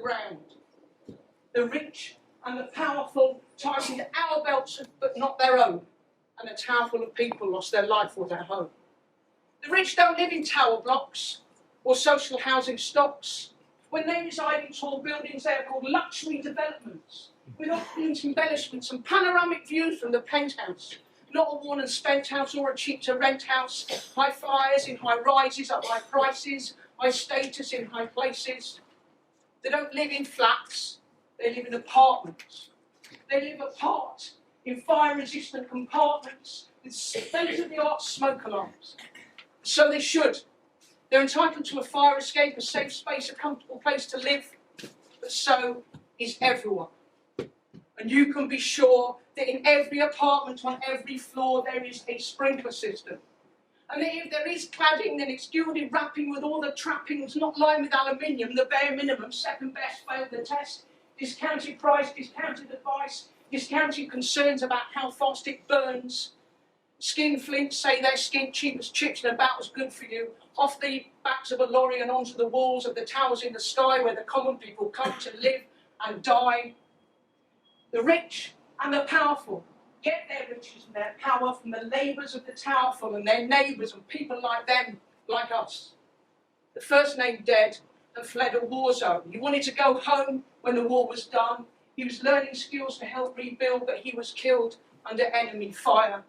ground. The rich and the powerful tightened our belts, but not their own, and a town full of people lost their life or their home. The rich don't live in tower blocks or social housing stocks. When they reside in tall buildings, they are called luxury developments, with opulent embellishments and panoramic views from the penthouse. Not a worn and spent house or a cheap-to-rent house. High flyers in high rises at high prices, high status in high places. They don't live in flats, they live in apartments. They live apart in fire-resistant compartments with state-of-the-art smoke alarms. So they should. They're entitled to a fire escape, a safe space, a comfortable place to live, but so is everyone. And you can be sure that in every apartment, on every floor, there is a sprinkler system. And if there is cladding, then it's gilded wrapping with all the trappings, not lined with aluminium, the bare minimum, second best, failed the test, discounted price, discounted advice, discounted concerns about how fast it burns. Skin flints say they're skin cheap as chips and about as good for you, off the backs of a lorry and onto the walls of the towers in the sky where the common people come to live and die. The rich and the powerful get their riches and their power from the labours of the towerful and their neighbours and people like them, like us. The first named dead and fled a war zone. He wanted to go home when the war was done. He was learning skills to help rebuild, but he was killed under enemy fire.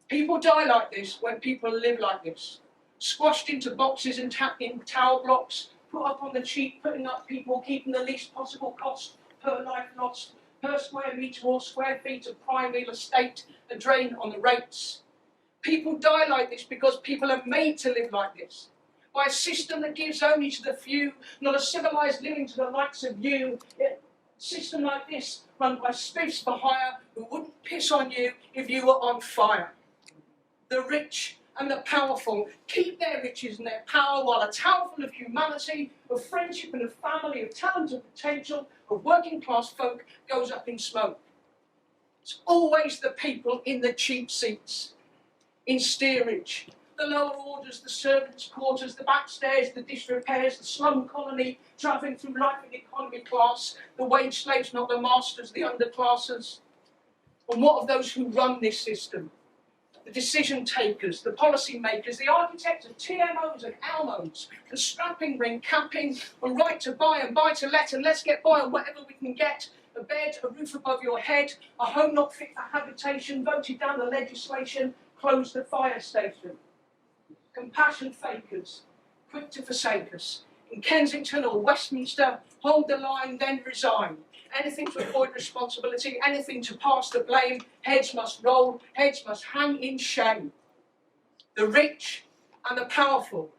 People die like this when people live like this. Squashed into boxes and in tower blocks, put up on the cheap, putting up people, keeping the least possible cost per life lost, per square metre or square feet of prime real estate, a drain on the rates. People die like this because people are made to live like this, by a system that gives only to the few, not a civilised living to the likes of you. A system like this, run by spiffs for hire who wouldn't piss on you if you were on fire. The rich and the powerful keep their riches and their power while a tower full of humanity, of friendship and of family, of talent and potential, of working class folk goes up in smoke. It's always the people in the cheap seats, in steerage, the lower orders, the servants' quarters, the backstairs, the disrepairs, the slum colony, travelling through life in economy class, the wage slaves, not the masters, the underclasses. And what of those who run this system? The decision takers, the policy makers, the architects of TMOs and Almos, the strapping ring, capping, and right to buy and buy to let, and let's get by on whatever we can get. A bed, a roof above your head, a home not fit for habitation, voted down the legislation, closed the fire station. Compassion fakers, quick to forsake us. In Kensington or Westminster, hold the line, then resign. Anything to avoid responsibility, anything to pass the blame, heads must roll, heads must hang in shame. The rich and the powerful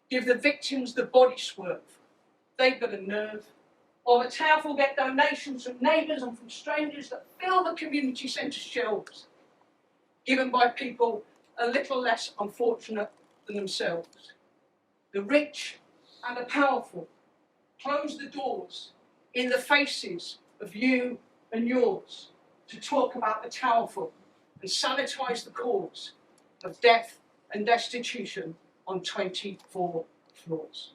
give the victims the body swerve. They've got a nerve. While the powerful get donations from neighbours and from strangers that fill the community centre shelves, given by people a little less unfortunate than themselves. The rich and the powerful close the doors in the faces of you and yours to talk about the towerful and sanitise the cause of death and destitution on 24 floors.